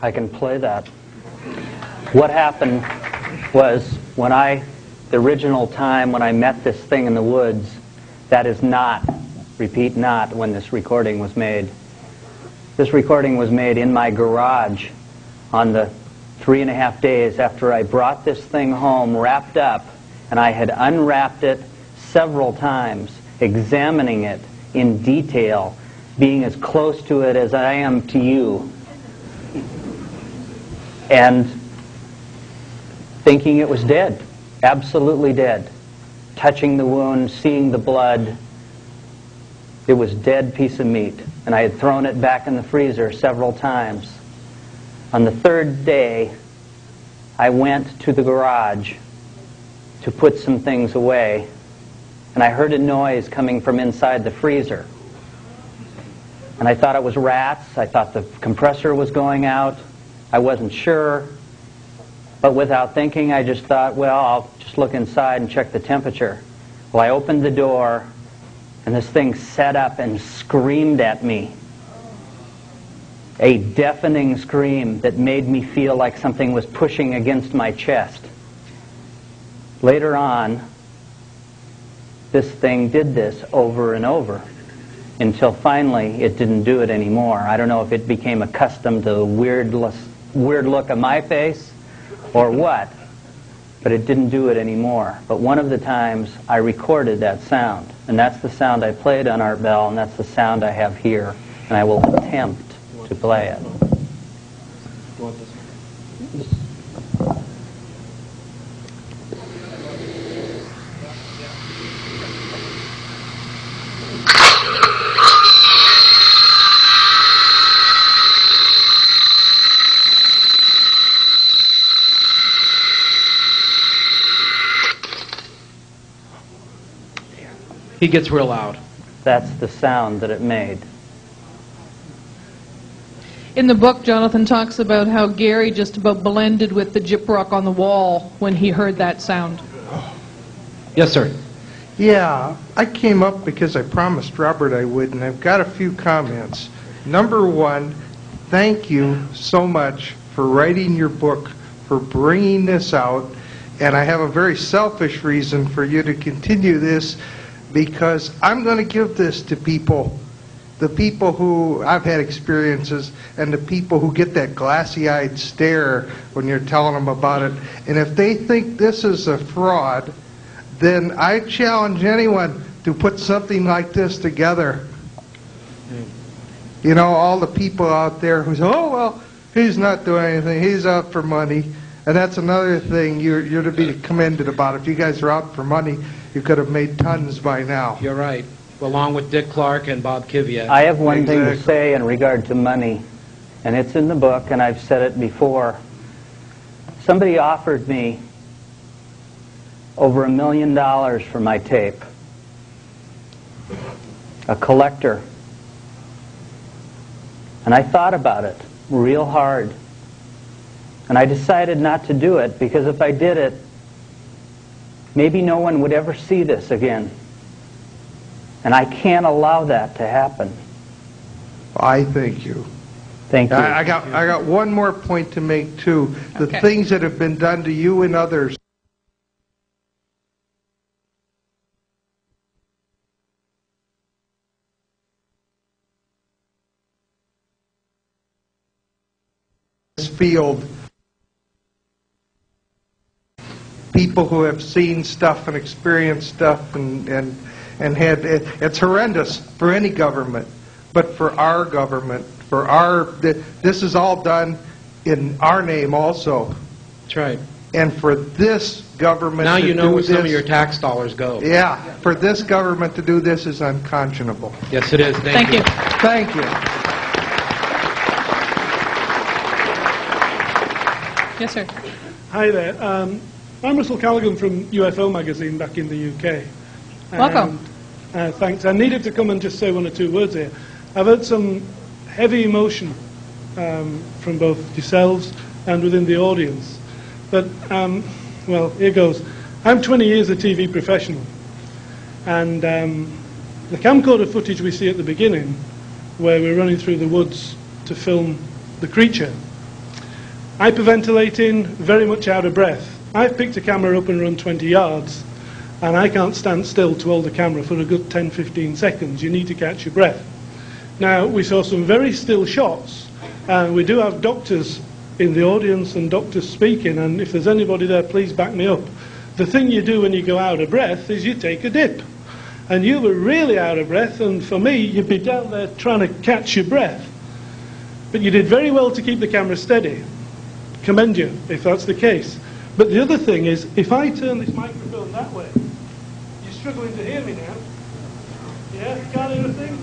I can play that. What happened was the original time when I met this thing in the woods, that is not, repeat not, when this recording was made. This recording was made in my garage on the 3.5 days after I brought this thing home wrapped up, and I had unwrapped it several times, examining it in detail, being as close to it as I am to you, and thinking it was dead, absolutely dead. Touching the wound, seeing the blood, it was a dead piece of meat, and I had thrown it back in the freezer several times. On the third day, I went to the garage to put some things away, and I heard a noise coming from inside the freezer. And I thought it was rats. I thought the compressor was going out. I wasn't sure. But without thinking, I just thought, well, I'll just look inside and check the temperature. Well, I opened the door, and this thing sat up and screamed at me. A deafening scream that made me feel like something was pushing against my chest. Later on, this thing did this over and over until finally it didn't do it anymore. I don't know if it became accustomed to the weird look on my face or what, but it didn't do it anymore. But one of the times I recorded that sound, and that's the sound I played on Art Bell, and that's the sound I have here, and I will attempt to play it. He gets real loud. That's the sound that it made. In the book, Jonathan talks about how Gary just about blended with the gyprock on the wall when he heard that sound. Yes, sir. Yeah, I came up because I promised Robert I would, and I've got a few comments. Number one, thank you so much for writing your book, for bringing this out, and I have a very selfish reason for you to continue this, because I'm going to give this to people, the people who I've had experiences, and the people who get that glassy-eyed stare when you're telling them about it. And if they think this is a fraud, then I challenge anyone to put something like this together. You know, all the people out there who say, oh, well, he's not doing anything, he's out for money. And that's another thing you're to be commended about. If you guys are out for money, you could have made tons by now. You're right. Along with Dick Clark and Bob Kvyat. I have one thing to say in regard to money, and it's in the book, and I've said it before. Somebody offered me over $1 million for my tape. A collector. And I thought about it real hard. And I decided not to do it, because if I did it, maybe no one would ever see this again. And I can't allow that to happen. I thank you. Thank you. I got one more point to make, too. The Okay. things that have been done to you and others. This field. People who have seen stuff and experienced stuff and had it's horrendous for any government, but for our government, this is all done in our name also. That's right. And for this government Now to you know do where some of this- your tax dollars go. Yeah, for this government to do this is unconscionable. Yes, it is. Thank you. Thank you. Yes, sir. Hi there. I'm Russell Callaghan from UFO magazine back in the UK. Welcome. And, thanks. I needed to come and just say one or two words here. I've heard some heavy emotion from both yourselves and within the audience. But, well, here goes. I'm 20 years a TV professional. And the camcorder footage we see at the beginning, where we're running through the woods to film the creature, Hyperventilating, very much out of breath. I've picked a camera up and run 20 yards, and I can't stand still to hold the camera for a good 10-15 seconds. You need to catch your breath. Now, we saw some very still shots, and we do have doctors in the audience and doctors speaking, and if there's anybody there, please back me up. The thing you do when you go out of breath is you take a dip. And you were really out of breath, and for me, you'd be down there trying to catch your breath. But you did very well to keep the camera steady. Commend you, if that's the case. But the other thing is, if I turn this microphone that way, you're struggling to hear me now. Yeah, you can't hear a thing?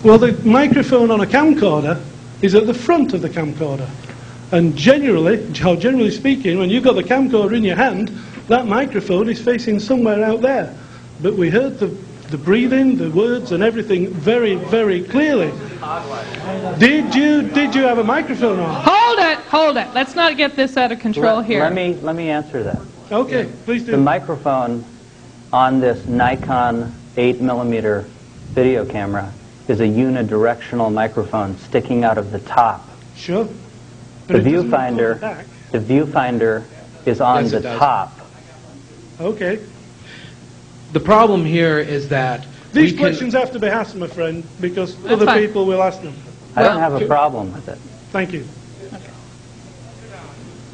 Well, the microphone on a camcorder is at the front of the camcorder. And generally speaking, when you've got the camcorder in your hand, that microphone is facing somewhere out there. But we heard the breathing, the words, and everything very, very clearly. Did you have a microphone on? Hold it. Let's not get this out of control here. Let me answer that. Okay, please do. The microphone on this Nikon 8mm video camera is a unidirectional microphone sticking out of the top. Sure. The viewfinder is on Yes, the it does. top. Okay. The problem here is that These questions have to be asked, my friend, because other fine. people will ask them. I don't have a problem with it. Thank you.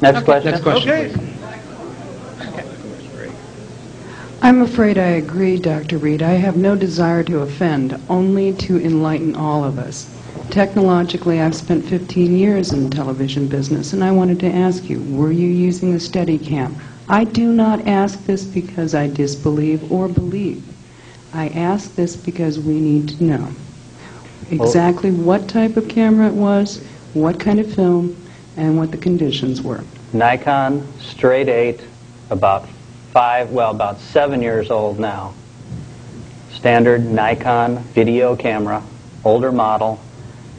Next question. Next question, Okay. please. I'm afraid I agree, Dr. Reed. I have no desire to offend, only to enlighten all of us. Technologically, I've spent 15 years in the television business, and I wanted to ask you, were you using a Steadicam? I do not ask this because I disbelieve or believe. I ask this because we need to know exactly what type of camera it was, what kind of film, and what the conditions were. Nikon straight 8, about 7 years old now. Standard Nikon video camera, older model,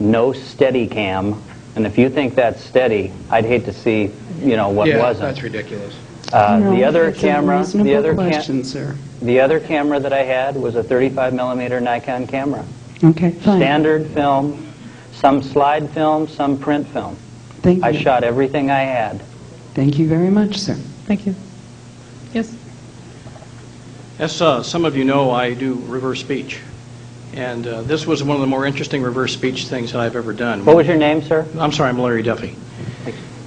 no Steadicam. And if you think that's steady, I'd hate to see, what Yeah, wasn't. that's ridiculous. No, The other it's a camera, reasonable question, sir. the other camera that I had was a 35mm Nikon camera. Okay, fine. Standard film, some slide film, some print film. Thank I you. shot everything I had. Thank you very much, sir. Thank you. Yes? As some of you know, I do reverse speech. And this was one of the more interesting reverse speech things that I've ever done. What was your name, sir? I'm sorry, I'm Larry Duffy.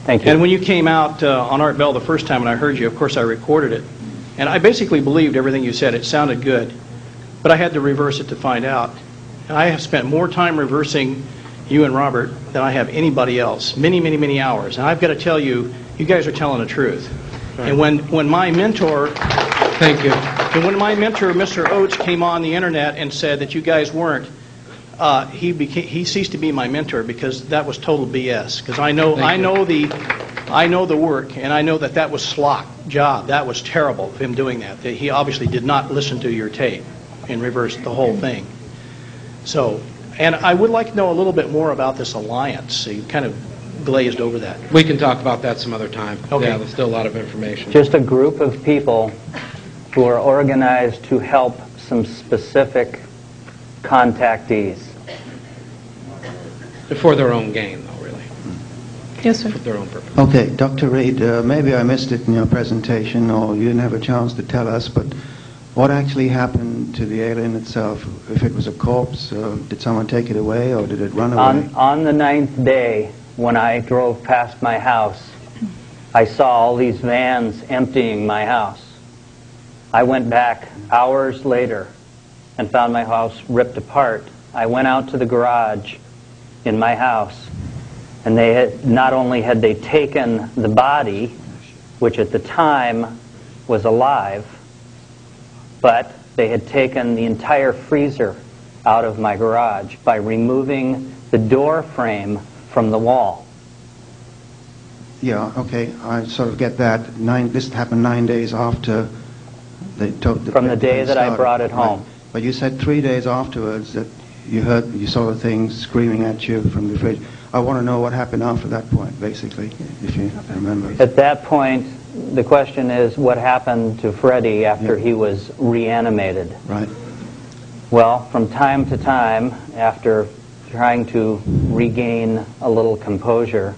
Thank you. And when you came out on Art Bell the first time and I heard you, of course I recorded it. And I basically believed everything you said. It sounded good. But I had to reverse it to find out. And I have spent more time reversing you and Robert than I have anybody else. Many, many, many hours. And I've got to tell you, you guys are telling the truth. Right. And when my mentor... Thank you. And when my mentor, Mr. Oates, came on the internet and said that you guys weren't, he ceased to be my mentor because that was total BS. Because I know the work, and I know that was slop job. That was terrible of him doing that. He obviously did not listen to your tape and reversed the whole thing. So, and I would like to know a little bit more about this alliance. So you kind of glazed over that. We can talk about that some other time. Okay. Yeah, there's still a lot of information. Just a group of people who are organized to help some specific contactees. For their own gain, though, really. Yes, sir. For their own purpose. Okay, Dr. Reed, maybe I missed it in your presentation or you didn't have a chance to tell us, but what actually happened to the alien itself? If it was a corpse, did someone take it away or did it run away? On the 9th day, when I drove past my house, I saw all these vans emptying my house. I went back hours later and found my house ripped apart. I went out to the garage in my house, and they had, not only had they taken the body, which at the time was alive, but they had taken the entire freezer out of my garage by removing the door frame from the wall. Yeah, okay, I sort of get that. This happened 9 days after they took the... From the day that I started. brought it home. Right. But you said 3 days afterwards that you saw the things screaming at you from the fridge. I want to know what happened after that point, basically, if you remember. At that point, the question is what happened to Freddie after he was reanimated. Right. Well, from time to time, after trying to regain a little composure,